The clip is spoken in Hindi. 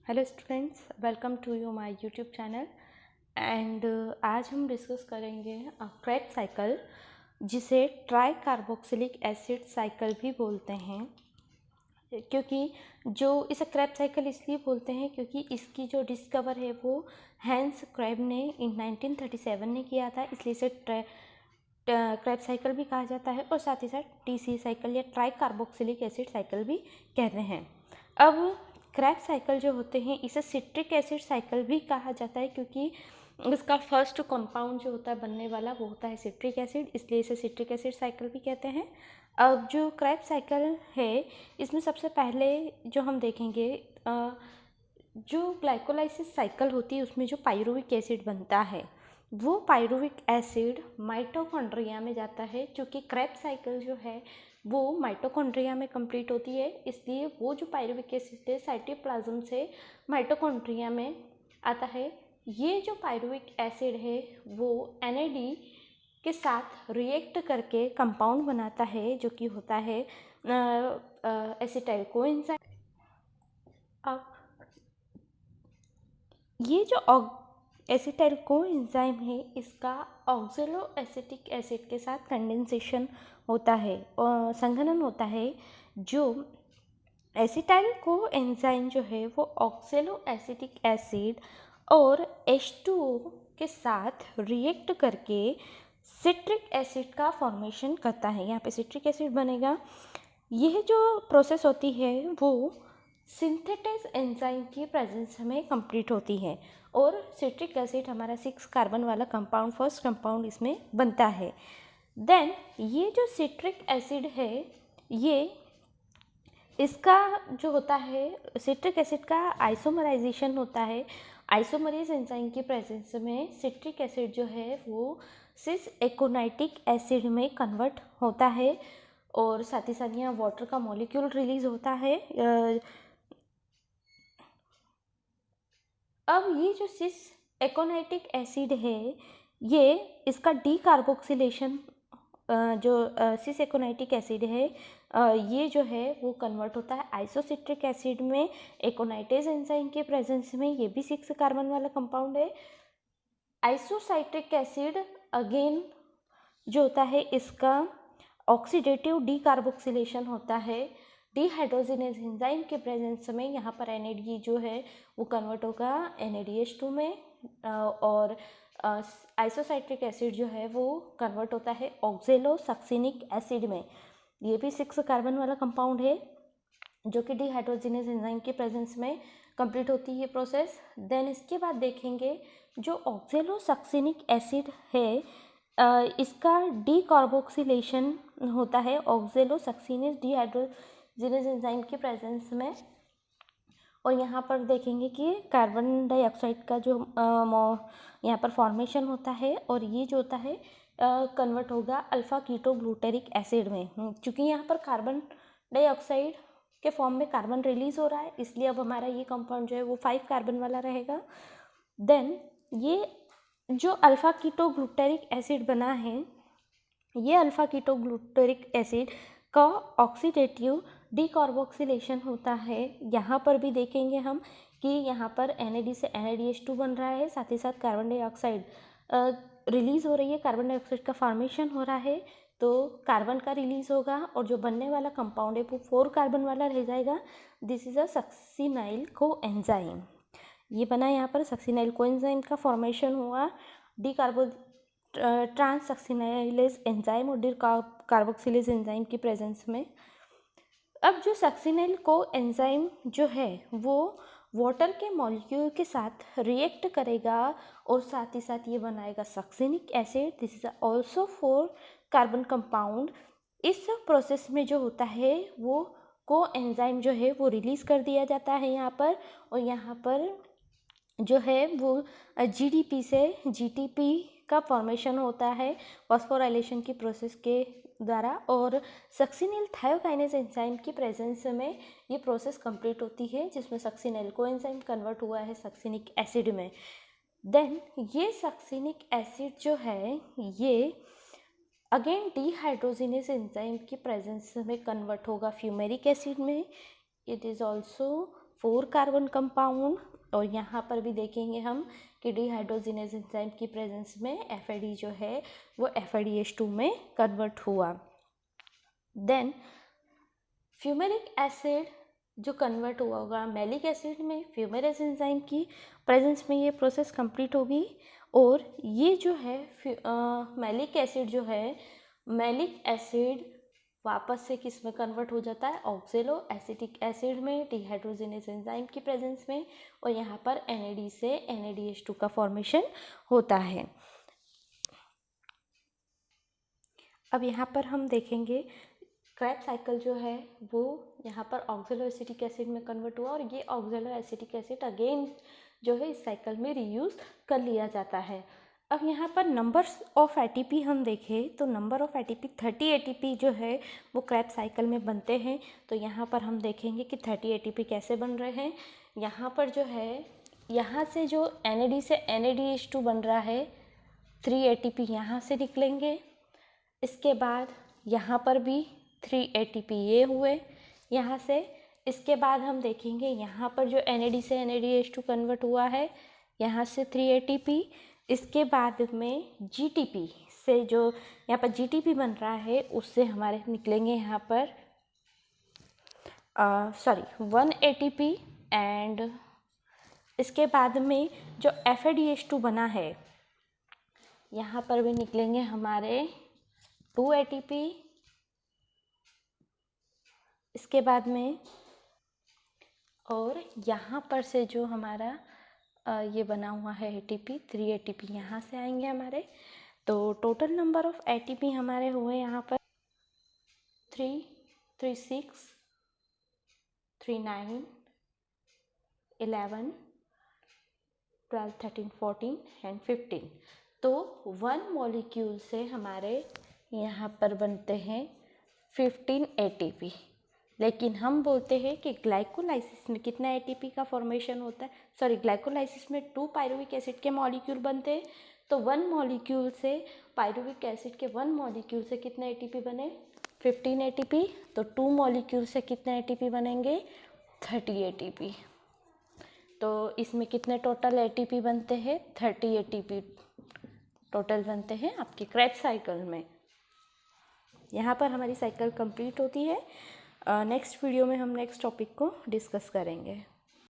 Hello students, welcome to you my YouTube channel. And आज हम डिस्कस करेंगे क्रेब्स साइकिल, जिसे ट्राई कार्बोक्सिलिक एसिड साइकिल भी बोलते हैं। क्योंकि जो इसे क्रेब्स साइकिल इसलिए बोलते हैं क्योंकि इसकी जो डिस्कवर है वो हैंस क्रेब ने इन 1937 ने किया था, इसलिए इसे क्रेब्स साइकिल भी कहा जाता है और साथ ही साथ टीसी साइकिल या ट्राई कार्बोक्सिलिक एसिड साइकिल भी कहते हैं। अब क्रेब्स साइकिल जो होते हैं इसे सिट्रिक एसिड साइकिल भी कहा जाता है क्योंकि इसका फर्स्ट कंपाउंड जो होता है बनने वाला वो होता है सिट्रिक एसिड, इसलिए इसे सिट्रिक एसिड साइकिल भी कहते हैं। अब जो क्रेब्स साइकिल है इसमें सबसे पहले जो हम देखेंगे जो ग्लाइकोलाइसिस साइकिल होती है उसमें जो पायरुविक एसिड बनता है वो पायरुविक एसिड माइटोकॉन्ड्रिया में जाता है, क्योंकि क्रेब्स साइकिल जो है वो माइटोकॉन्ड्रिया में कंप्लीट होती है, इसलिए वो जो पायरुविक एसिड है साइटोप्लाज्म से माइटोकॉन्ड्रिया में आता है। ये जो पायरुविक एसिड है वो NAD के साथ रिएक्ट करके कंपाउंड बनाता है जो कि होता है एसिटाइल कोएंजाइम। अब ये जो एसिटाइल कोएंजाइम है इसका ऑक्जेलो एसिटिक एसिड के साथ कंडेंसेशन होता है और संघनन होता है। जो एसिटाइल कोएंजाइम जो है वो ऑक्जेलो एसिटिक एसिड और H2O के साथ रिएक्ट करके सिट्रिक एसिड का फॉर्मेशन करता है। यहाँ पे सिट्रिक एसिड बनेगा। यह जो प्रोसेस होती है वो सिंथेटेज एंजाइम की प्रेजेंस में कंप्लीट होती है और सिट्रिक एसिड हमारा 6 कार्बन वाला कंपाउंड फर्स्ट कंपाउंड इसमें बनता है। देन ये जो सिट्रिक एसिड है ये इसका जो होता है सिट्रिक एसिड का आइसोमराइजेशन होता है। आइसोमरेज एंजाइम की प्रेजेंस में सिट्रिक एसिड जो है वो सिस एकोनाइटिक एसिड में कन्वर्ट होता है और साथ ही साथ यहाँ वाटर का मॉलिक्यूल रिलीज होता है। अब ये जो सिस एकोनाइटिक एसिड है ये इसका डी कार्बोक्सिलेशन जो सिस एकोनाइटिक एसिड है ये जो है वो कन्वर्ट होता है आइसोसिट्रिक एसिड में एकोनाइटेज एंजाइम के प्रेजेंस में। ये भी 6 कार्बन वाला कंपाउंड है। आइसोसाइट्रिक एसिड अगेन जो होता है इसका ऑक्सीडेटिव डी कार्बोक्सिलेशन होता है डिहाइड्रोजिनेज एंजाइम के प्रेजेंस में। यहाँ पर NAD जो है वो कन्वर्ट होगा NADH2 में और आइसोसाइट्रिक एसिड जो है वो कन्वर्ट होता है ऑक्जेलो सक्सिनिक एसिड में। ये भी 6 कार्बन वाला कंपाउंड है जो कि डिहाइड्रोजिनेज एंजाइम के प्रेजेंस में कंप्लीट होती है प्रोसेस। देन इसके बाद देखेंगे जो ऑक्जेलो सक्सिनिक एसिड है इसका डी कार्बोक्सिलेशन होता है ऑक्जेलो सक्सिनेज डिहाइड्रोजिनेज एंजाइम के प्रेजेंस में। और यहाँ पर देखेंगे कि कार्बन डाइऑक्साइड का जो यहाँ पर फॉर्मेशन होता है और ये जो होता है कन्वर्ट होगा अल्फा कीटो ग्लूटेरिक एसिड में। क्योंकि यहाँ पर कार्बन डाइऑक्साइड के फॉर्म में कार्बन रिलीज हो रहा है इसलिए अब हमारा ये कंपाउंड जो है वो 5 कार्बन वाला रहेगा। देन ये जो अल्फा कीटो ग्लूटेरिक एसिड बना है ये अल्फा कीटो ग्लूटेरिक एसिड का ऑक्सीडेटिव डीकार्बोक्सिलेशन होता है। यहाँ पर भी देखेंगे हम कि यहाँ पर NAD से NADH2 बन रहा है, साथ ही साथ कार्बन डाइऑक्साइड रिलीज हो रही है, कार्बन डाइऑक्साइड का फॉर्मेशन हो रहा है तो कार्बन का रिलीज होगा और जो बनने वाला कंपाउंड है वो 4 कार्बन वाला रह जाएगा। This is a succinyl coenzyme. ये बना यहाँ पर सक्सिनाइल कोएंजाइम का फॉर्मेशन हुआ ट्रांस सक्सिनाइलेज एंजाइम और डी कार्बोक्सिलेज एंजाइम की प्रेजेंस में। अब जो सक्सिनाइल कोएंजाइम जो है वो वाटर के मॉलिक्यूल के साथ रिएक्ट करेगा और साथ ही साथ ये बनाएगा succinic acid. This is also 4 carbon compound. इस प्रोसेस में जो होता है वो कोएंजाइम जो है वो रिलीज कर दिया जाता है यहाँ पर और यहाँ पर जो है वो GDP से GTP का फॉर्मेशन होता है फॉस्फोराइलेशन की प्रोसेस के द्वारा और सक्सिनिल थायोकाइनेज एंजाइम की प्रेजेंस में ये प्रोसेस कंप्लीट होती है जिसमें सक्सिनिल कोएंजाइम कन्वर्ट हुआ है सक्सिनिक एसिड में। देन ये सक्सिनिक एसिड जो है ये अगेन डिहाइड्रोजिनेज एंजाइम की प्रेजेंस में कन्वर्ट होगा फ्यूमेरिक एसिड में। It is also 4 carbon compound, और यहाँ पर भी देखेंगे हम कि डिहाइड्रोजिनेज एंजाइम की प्रेजेंस में FAD जो है वो FADH2 में कन्वर्ट हुआ। देन फ्यूमेरिक एसिड जो कन्वर्ट हुआ होगा मैलिक एसिड में, फ्यूमेरेज एंजाइम की प्रेजेंस में ये प्रोसेस कंप्लीट होगी। और ये जो है मैलिक एसिड जो है, मैलिक एसिड वापस से किस में कन्वर्ट हो जाता है, ऑक्जेलो एसिटिक एसिड में डिहाइड्रोजिनेज एंजाइम की प्रेजेंस में, और यहाँ पर NAD से NADH2 का फॉर्मेशन होता है। अब यहाँ पर हम देखेंगे क्रेब्स साइकिल जो है वो यहाँ पर ऑक्जेलो एसिटिक एसिड में कन्वर्ट हुआ, और ये ऑक्जेलो एसिटिक एसिड अगेन जो है इस साइकिल में रीयूज कर लिया जाता है। अब यहाँ पर नंबर्स ऑफ ATP हम देखें तो नंबर ऑफ ATP 30 ATP जो है वो क्रेब्स साइकिल में बनते हैं। तो यहाँ पर हम देखेंगे कि 30 ATP कैसे बन रहे हैं। यहाँ पर जो है यहाँ से जो NAD से NADH2 बन रहा है, 3 ATP यहाँ से निकलेंगे। इसके बाद यहाँ पर भी 3 ATP ये हुए यहाँ से। इसके बाद हम देखेंगे यहाँ पर जो NAD से NADH2 कन्वर्ट हुआ है, यहाँ से 3 ATP। इसके बाद में GTP से जो यहाँ पर GTP बन रहा है उससे हमारे निकलेंगे यहाँ पर 1 ATP। एंड इसके बाद में जो FADH2 बना है यहाँ पर भी निकलेंगे हमारे 2 ATP। इसके बाद में और यहाँ पर से जो हमारा ये बना हुआ है ATP, 3 ATP यहाँ से आएंगे हमारे। तो टोटल नंबर ऑफ ATP हमारे हुए यहाँ पर 3, 3, 6, 3, 9, 11, 12, 13, 14 एंड 15। तो 1 मॉलिक्यूल से हमारे यहाँ पर बनते हैं 15 ATP। लेकिन हम बोलते हैं कि ग्लाइकोलाइसिस में कितना ATP का फॉर्मेशन होता है, ग्लाइकोलाइसिस में 2 पायरुविक एसिड के मॉलिक्यूल बनते हैं। तो 1 मॉलिक्यूल से पायरुविक एसिड के 1 मॉलिक्यूल से कितना ATP बने, 15 ATP। तो 2 मॉलिक्यूल से कितने ATP बनेंगे, 30 ATP। तो इसमें कितने टोटल ATP बनते हैं, 30 ATP टोटल बनते हैं आपकी क्रेब्स साइकिल में। यहाँ पर हमारी साइकिल कंप्लीट होती है। नेक्स्ट वीडियो में हम नेक्स्ट टॉपिक को डिस्कस करेंगे।